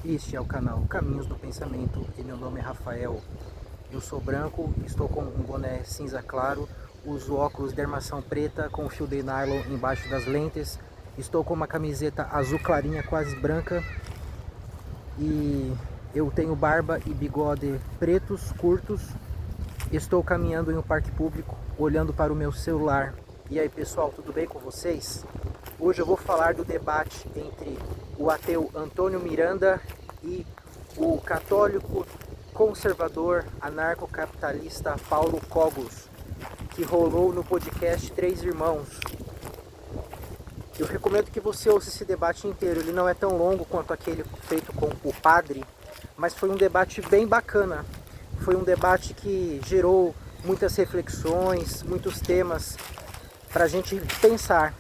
Este é o canal Caminhos do Pensamento e meu nome é Rafael. Eu sou branco, estou com um boné cinza claro, uso óculos de armação preta com fio de nylon embaixo das lentes, estou com uma camiseta azul clarinha quase branca e eu tenho barba e bigode pretos, curtos. Estou caminhando em um parque público, olhando para o meu celular. E aí pessoal, tudo bem com vocês? Hoje eu vou falar do debate entre o ateu Antônio Miranda e o católico conservador anarcocapitalista Paulo Cogos, que rolou no podcast Três Irmãos. Eu recomendo que você ouça esse debate inteiro, ele não é tão longo quanto aquele feito com o padre, mas foi um debate bem bacana. Foi um debate que gerou muitas reflexões, muitos temas para a gente pensar.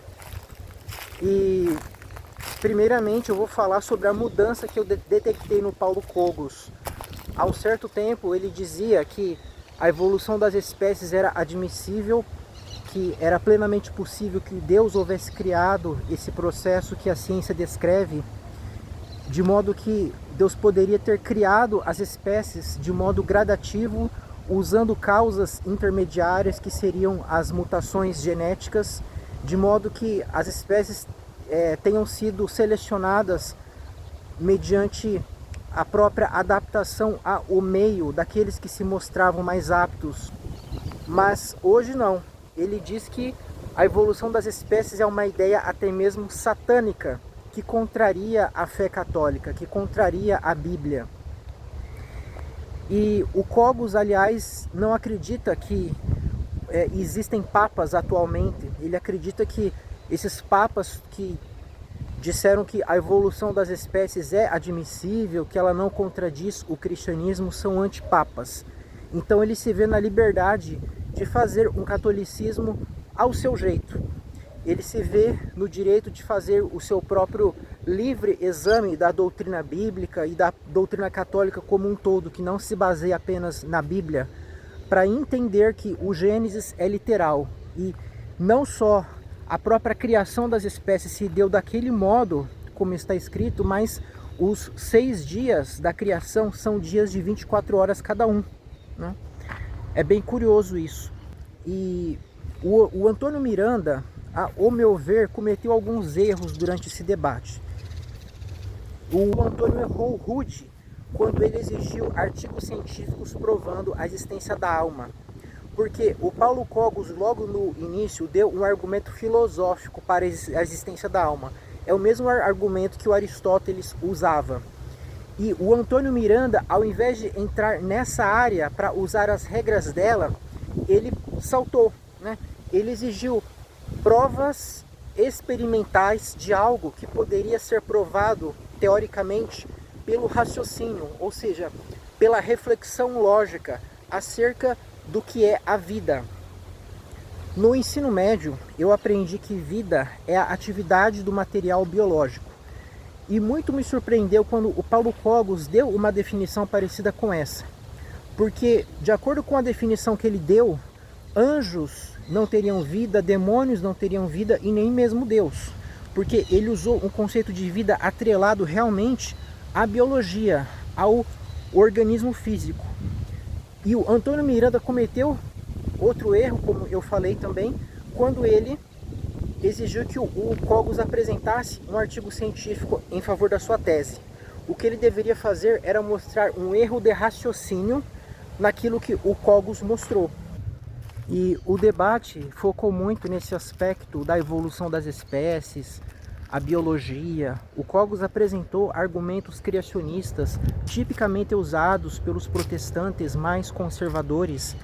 E primeiramente eu vou falar sobre a mudança que eu detectei no Paulo Cogos. Há um certo tempo ele dizia que a evolução das espécies era admissível, que era plenamente possível que Deus houvesse criado esse processo que a ciência descreve, de modo que Deus poderia ter criado as espécies de modo gradativo, usando causas intermediárias que seriam as mutações genéticas, de modo que as espécies tenham sido selecionadas mediante a própria adaptação ao meio daqueles que se mostravam mais aptos. Mas hoje não. Ele diz que a evolução das espécies é uma ideia até mesmo satânica, que contraria a fé católica, que contraria a Bíblia. E o Cogos, aliás, não acredita que existem papas atualmente. Ele acredita que esses papas que disseram que a evolução das espécies é admissível, que ela não contradiz o cristianismo, são antipapas. Então ele se vê na liberdade de fazer um catolicismo ao seu jeito. Ele se vê no direito de fazer o seu próprio livre exame da doutrina bíblica e da doutrina católica como um todo, que não se baseia apenas na Bíblia, para entender que o Gênesis é literal e não só a própria criação das espécies se deu daquele modo como está escrito, mas os 6 dias da criação são dias de 24 horas cada um, né? É bem curioso isso. E o Antônio Miranda, ao meu ver, cometeu alguns erros durante esse debate. O Antônio errou rude quando ele exigiu artigos científicos provando a existência da alma. Porque o Paulo Cogos, logo no início, deu um argumento filosófico para a existência da alma. É o mesmo argumento que o Aristóteles usava. E o Antônio Miranda, ao invés de entrar nessa área para usar as regras dela, ele saltou, né? Ele exigiu provas experimentais de algo que poderia ser provado teoricamente pelo raciocínio, ou seja, pela reflexão lógica acerca do que é a vida. No ensino médio, eu aprendi que vida é a atividade do material biológico. E muito me surpreendeu quando o Paulo Cogos deu uma definição parecida com essa. Porque, de acordo com a definição que ele deu, anjos não teriam vida, demônios não teriam vida e nem mesmo Deus. Porque ele usou um conceito de vida atrelado realmente à biologia, ao organismo físico. E o Antônio Miranda cometeu outro erro, como eu falei também, quando ele exigiu que o Cogos apresentasse um artigo científico em favor da sua tese. O que ele deveria fazer era mostrar um erro de raciocínio naquilo que o Cogos mostrou. E o debate focou muito nesse aspecto da evolução das espécies, a biologia. O Cogos apresentou argumentos criacionistas tipicamente usados pelos protestantes mais conservadores,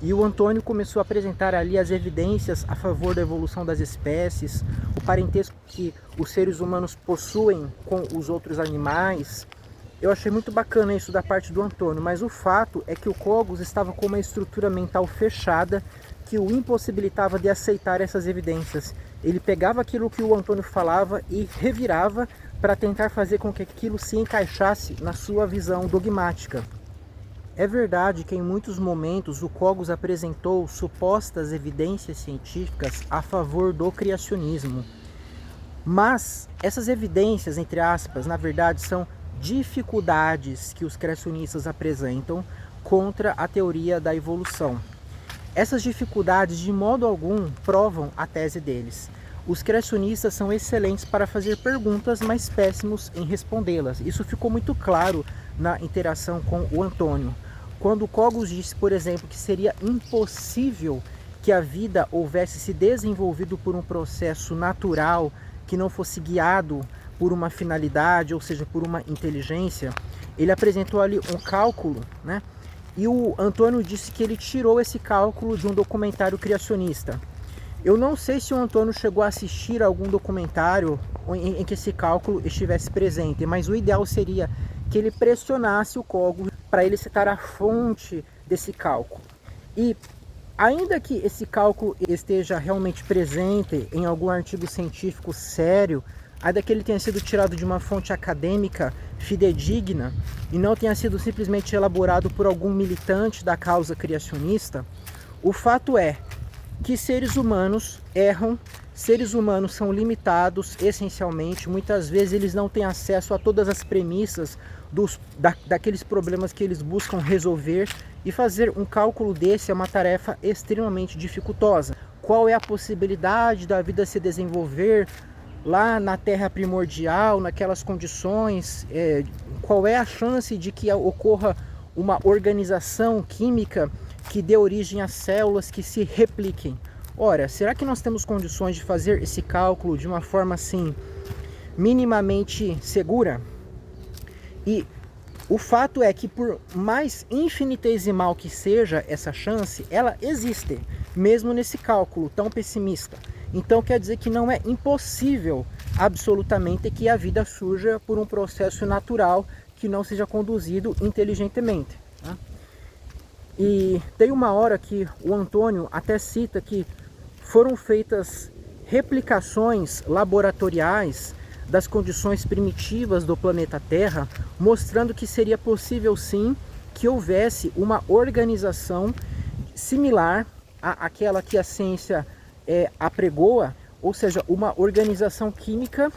e o Antônio começou a apresentar ali as evidências a favor da evolução das espécies, o parentesco que os seres humanos possuem com os outros animais. Eu achei muito bacana isso da parte do Antônio, mas o fato é que o Cogos estava com uma estrutura mental fechada que o impossibilitava de aceitar essas evidências. Ele pegava aquilo que o Antônio falava e revirava para tentar fazer com que aquilo se encaixasse na sua visão dogmática. É verdade que em muitos momentos o Cogos apresentou supostas evidências científicas a favor do criacionismo. Mas essas evidências, entre aspas, na verdade são dificuldades que os criacionistas apresentam contra a teoria da evolução. Essas dificuldades de modo algum provam a tese deles. Os criacionistas são excelentes para fazer perguntas, mas péssimos em respondê-las. Isso ficou muito claro na interação com o Antônio. Quando o Cogos disse, por exemplo, que seria impossível que a vida houvesse se desenvolvido por um processo natural, que não fosse guiado por uma finalidade, ou seja, por uma inteligência, ele apresentou ali um cálculo, né? E o Antônio disse que ele tirou esse cálculo de um documentário criacionista. Eu não sei se o Antônio chegou a assistir a algum documentário em que esse cálculo estivesse presente, mas o ideal seria que ele pressionasse o Cogos para ele citar a fonte desse cálculo. E ainda que esse cálculo esteja realmente presente em algum artigo científico sério, ainda que ele tenha sido tirado de uma fonte acadêmica fidedigna e não tenha sido simplesmente elaborado por algum militante da causa criacionista, o fato é que seres humanos erram, seres humanos são limitados essencialmente, muitas vezes eles não têm acesso a todas as premissas daqueles problemas que eles buscam resolver, e fazer um cálculo desse é uma tarefa extremamente dificultosa. Qual é a possibilidade da vida se desenvolver lá na Terra primordial, naquelas condições? Qual é a chance de que ocorra uma organização química que dê origem a células que se repliquem? Ora, será que nós temos condições de fazer esse cálculo de uma forma assim minimamente segura? E o fato é que, por mais infinitesimal que seja essa chance, ela existe, mesmo nesse cálculo tão pessimista. Então quer dizer que não é impossível absolutamente que a vida surja por um processo natural que não seja conduzido inteligentemente, tá? E tem uma hora que o Antônio até cita que foram feitas replicações laboratoriais das condições primitivas do planeta Terra, mostrando que seria possível sim que houvesse uma organização similar àquela que a ciência apregoa, ou seja, uma organização química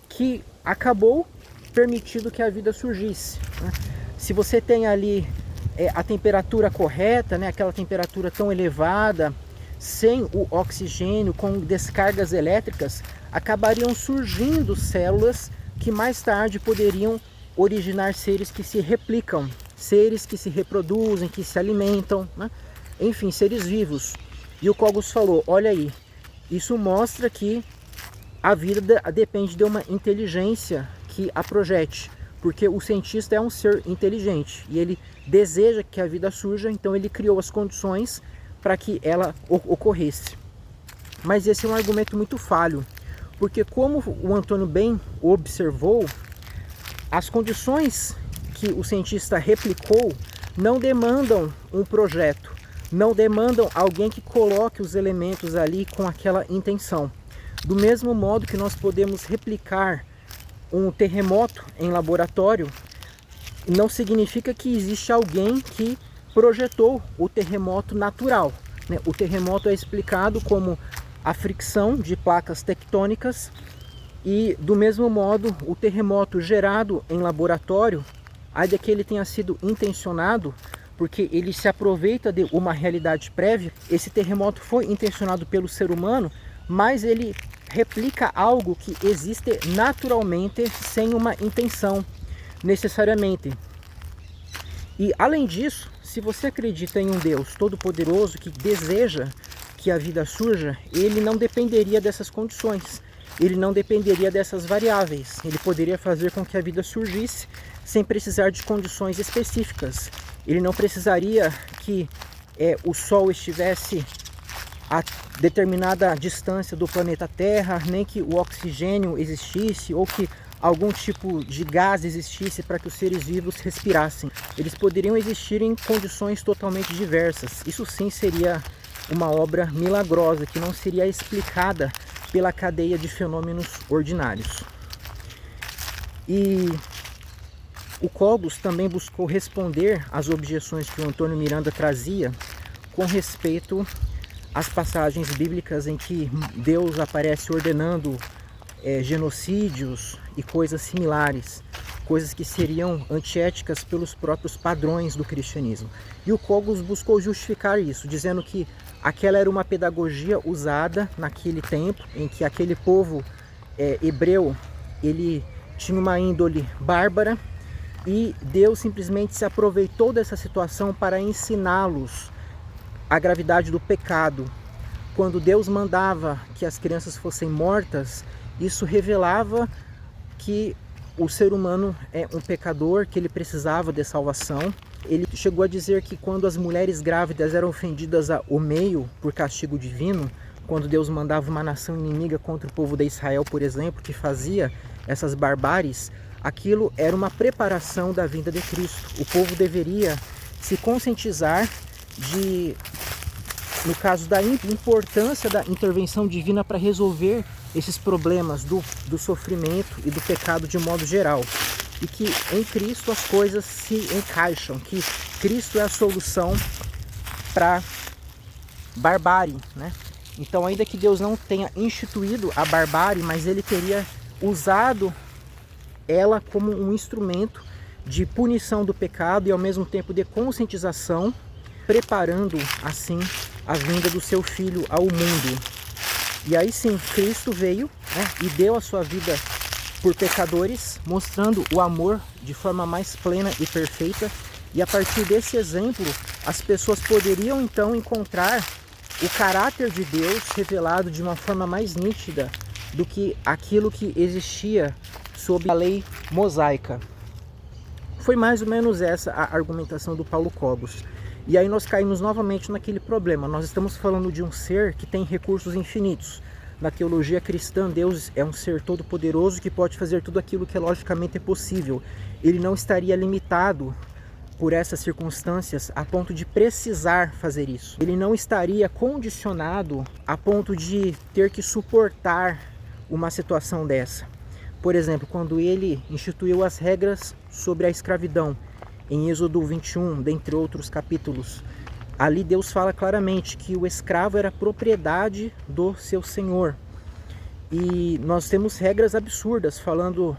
que acabou permitindo que a vida surgisse, né? Se você tem ali a temperatura correta, né, aquela temperatura tão elevada, sem o oxigênio, com descargas elétricas, acabariam surgindo células que mais tarde poderiam originar seres que se replicam, seres que se reproduzem, que se alimentam, né? Enfim, seres vivos. E o Cogos falou, olha aí, isso mostra que a vida depende de uma inteligência que a projete, porque o cientista é um ser inteligente e ele deseja que a vida surja, então ele criou as condições para que ela ocorresse. Mas esse é um argumento muito falho, porque como o Antônio bem observou, as condições que o cientista replicou não demandam um projeto, não demandam alguém que coloque os elementos ali com aquela intenção. Do mesmo modo que nós podemos replicar um terremoto em laboratório, não significa que existe alguém que projetou o terremoto natural, né? O terremoto é explicado como a fricção de placas tectônicas, e do mesmo modo o terremoto gerado em laboratório, ainda que ele tenha sido intencionado, porque ele se aproveita de uma realidade prévia, esse terremoto foi intencionado pelo ser humano, mas ele replica algo que existe naturalmente, sem uma intenção necessariamente. E além disso, se você acredita em um Deus todo-poderoso que deseja que a vida surja, ele não dependeria dessas condições, ele não dependeria dessas variáveis, ele poderia fazer com que a vida surgisse sem precisar de condições específicas. Ele não precisaria que o Sol estivesse a determinada distância do planeta Terra, nem que o oxigênio existisse ou que algum tipo de gás existisse para que os seres vivos respirassem. Eles poderiam existir em condições totalmente diversas. Isso sim seria uma obra milagrosa que não seria explicada pela cadeia de fenômenos ordinários. E o Cogos também buscou responder às objeções que o Antônio Miranda trazia com respeito às passagens bíblicas em que Deus aparece ordenando genocídios e coisas similares, coisas que seriam antiéticas pelos próprios padrões do cristianismo. E o Cogos buscou justificar isso, dizendo que aquela era uma pedagogia usada naquele tempo, em que aquele povo hebreu, ele tinha uma índole bárbara, e Deus simplesmente se aproveitou dessa situação para ensiná-los a gravidade do pecado. Quando Deus mandava que as crianças fossem mortas, isso revelava que o ser humano é um pecador, que ele precisava de salvação. Ele chegou a dizer que quando as mulheres grávidas eram ofendidas ao meio por castigo divino, quando Deus mandava uma nação inimiga contra o povo de Israel, por exemplo, que fazia essas barbáries, aquilo era uma preparação da vinda de Cristo. O povo deveria se conscientizar de, no caso da importância da intervenção divina para resolver esses problemas do sofrimento e do pecado de modo geral. E que em Cristo as coisas se encaixam, que Cristo é a solução para barbárie, né? Então, ainda que Deus não tenha instituído a barbárie, mas ele teria usado ela como um instrumento de punição do pecado e ao mesmo tempo de conscientização, preparando assim a vinda do seu Filho ao mundo. E aí sim, Cristo veio, né, e deu a sua vida por pecadores, mostrando o amor de forma mais plena e perfeita. E a partir desse exemplo, as pessoas poderiam então encontrar o caráter de Deus revelado de uma forma mais nítida do que aquilo que existia sob a lei mosaica. Foi mais ou menos essa a argumentação do Paulo Cogos. E aí nós caímos novamente naquele problema. Nós estamos falando de um ser que tem recursos infinitos. Na teologia cristã, Deus é um ser todo-poderoso que pode fazer tudo aquilo que logicamente é possível. Ele não estaria limitado por essas circunstâncias a ponto de precisar fazer isso. Ele não estaria condicionado a ponto de ter que suportar uma situação dessa. Por exemplo, quando ele instituiu as regras sobre a escravidão, em Êxodo 21, dentre outros capítulos, ali Deus fala claramente que o escravo era propriedade do seu senhor. E nós temos regras absurdas falando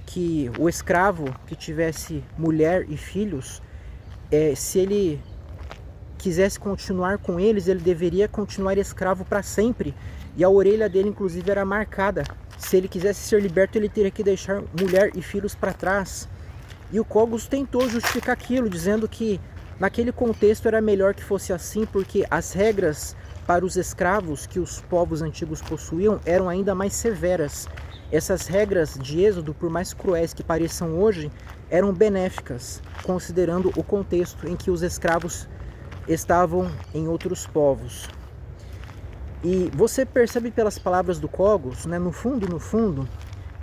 que o escravo que tivesse mulher e filhos, se ele quisesse continuar com eles, ele deveria continuar escravo para sempre. E a orelha dele, inclusive, era marcada. Se ele quisesse ser liberto, ele teria que deixar mulher e filhos para trás. E o Cogos tentou justificar aquilo, dizendo que naquele contexto era melhor que fosse assim, porque as regras para os escravos que os povos antigos possuíam eram ainda mais severas. Essas regras de Êxodo, por mais cruéis que pareçam hoje, eram benéficas, considerando o contexto em que os escravos estavam em outros povos. E você percebe pelas palavras do Cogos, né, no fundo,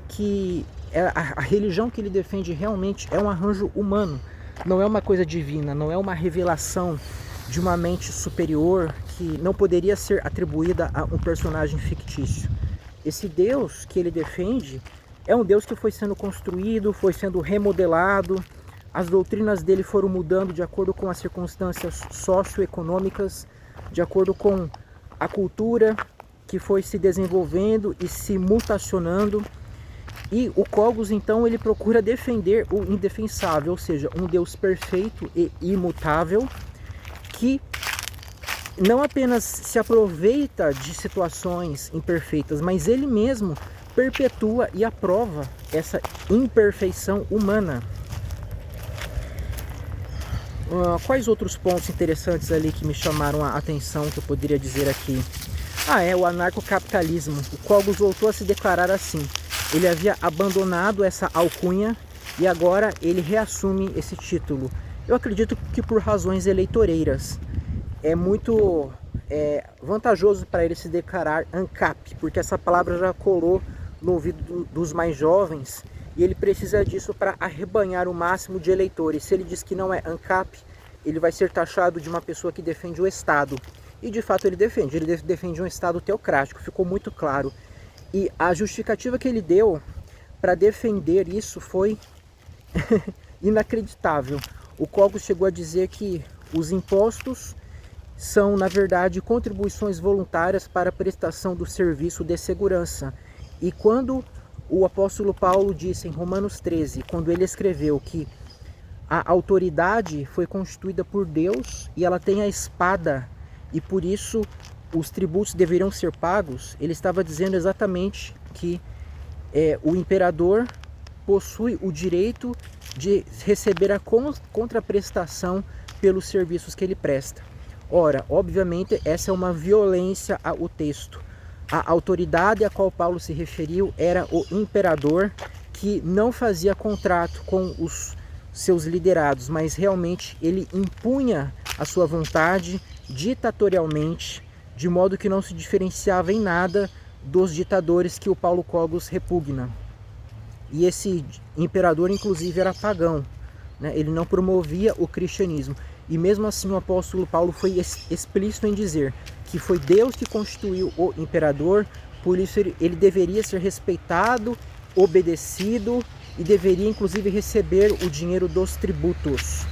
que a religião que ele defende realmente é um arranjo humano, não é uma coisa divina, não é uma revelação de uma mente superior que não poderia ser atribuída a um personagem fictício. Esse Deus que ele defende é um Deus que foi sendo construído, foi sendo remodelado, as doutrinas dele foram mudando de acordo com as circunstâncias socioeconômicas, de acordo com a cultura que foi se desenvolvendo e se mutacionando. E o Cogos, então, ele procura defender o indefensável, ou seja, um Deus perfeito e imutável, que não apenas se aproveita de situações imperfeitas, mas ele mesmo perpetua e aprova essa imperfeição humana. Quais outros pontos interessantes ali que me chamaram a atenção que eu poderia dizer aqui? O anarcocapitalismo. O Cogos voltou a se declarar assim. Ele havia abandonado essa alcunha e agora ele reassume esse título. Eu acredito que por razões eleitoreiras. É muito vantajoso para ele se declarar ANCAP, porque essa palavra já colou no ouvido dos mais jovens e ele precisa disso para arrebanhar o máximo de eleitores. Se ele diz que não é ANCAP, ele vai ser taxado de uma pessoa que defende o Estado. E de fato ele defende um Estado teocrático, ficou muito claro. E a justificativa que ele deu para defender isso foi inacreditável. O Cogos chegou a dizer que os impostos são, na verdade, contribuições voluntárias para a prestação do serviço de segurança. E quando o apóstolo Paulo disse em Romanos 13, quando ele escreveu que a autoridade foi constituída por Deus e ela tem a espada e por isso os tributos deveriam ser pagos, ele estava dizendo exatamente que o imperador possui o direito de receber a contraprestação pelos serviços que ele presta. Ora, obviamente, essa é uma violência ao texto. A autoridade a qual Paulo se referiu era o imperador, que não fazia contrato com os seus liderados, mas realmente ele impunha a sua vontade ditatorialmente, de modo que não se diferenciava em nada dos ditadores que o Paulo Cogos repugna. E esse imperador, inclusive, era pagão, né? Ele não promovia o cristianismo. E mesmo assim o apóstolo Paulo foi explícito em dizer que foi Deus que constituiu o imperador, por isso ele deveria ser respeitado, obedecido e deveria inclusive receber o dinheiro dos tributos.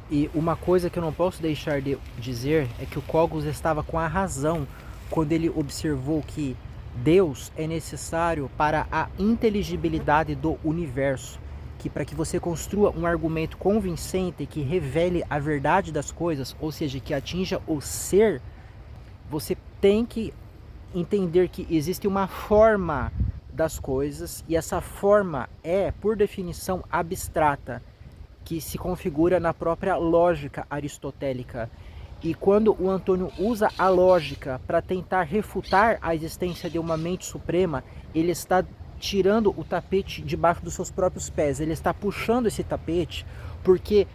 E uma coisa que eu não posso deixar de dizer é que o Cogos estava com a razão quando ele observou que Deus é necessário para a inteligibilidade do universo, que para que você construa um argumento convincente que revele a verdade das coisas, ou seja, que atinja o ser, você tem que entender que existe uma forma das coisas e essa forma é, por definição, abstrata, que se configura na própria lógica aristotélica. E quando o Antônio usa a lógica para tentar refutar a existência de uma mente suprema, ele está tirando o tapete debaixo dos seus próprios pés. Ele está puxando esse tapete porque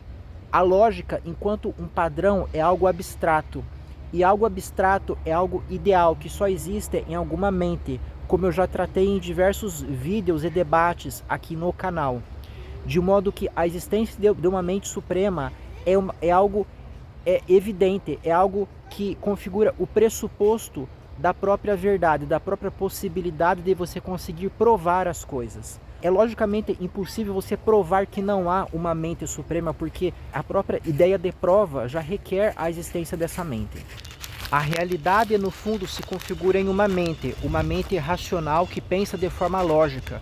a lógica, enquanto um padrão, é algo abstrato. E algo abstrato é algo ideal, que só existe em alguma mente, como eu já tratei em diversos vídeos e debates aqui no canal. De modo que a existência de uma mente suprema é algo evidente, é algo que configura o pressuposto da própria verdade, da própria possibilidade de você conseguir provar as coisas. É logicamente impossível você provar que não há uma mente suprema, porque a própria ideia de prova já requer a existência dessa mente. A realidade, no fundo, se configura em uma mente racional que pensa de forma lógica.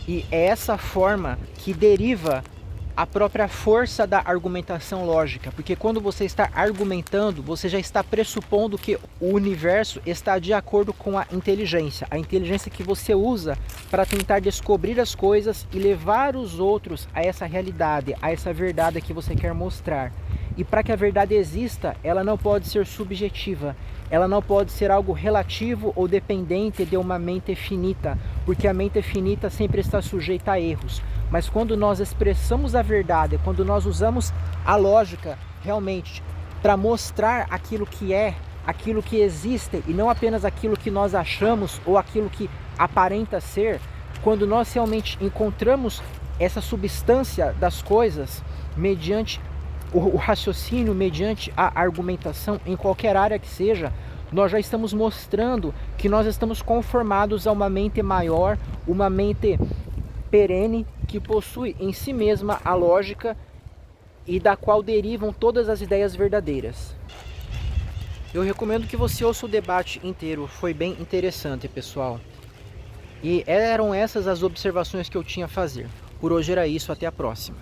E é essa forma que deriva a própria força da argumentação lógica, porque quando você está argumentando, você já está pressupondo que o universo está de acordo com a inteligência que você usa para tentar descobrir as coisas e levar os outros a essa realidade, a essa verdade que você quer mostrar. E para que a verdade exista, ela não pode ser subjetiva, ela não pode ser algo relativo ou dependente de uma mente finita, porque a mente finita sempre está sujeita a erros. Mas quando nós expressamos a verdade, quando nós usamos a lógica realmente para mostrar aquilo que é, aquilo que existe e não apenas aquilo que nós achamos ou aquilo que aparenta ser, quando nós realmente encontramos essa substância das coisas mediante o raciocínio, mediante a argumentação, em qualquer área que seja, nós já estamos mostrando que nós estamos conformados a uma mente maior, uma mente perene, que possui em si mesma a lógica e da qual derivam todas as ideias verdadeiras. Eu recomendo que você ouça o debate inteiro, foi bem interessante, pessoal. E eram essas as observações que eu tinha a fazer. Por hoje era isso, até a próxima.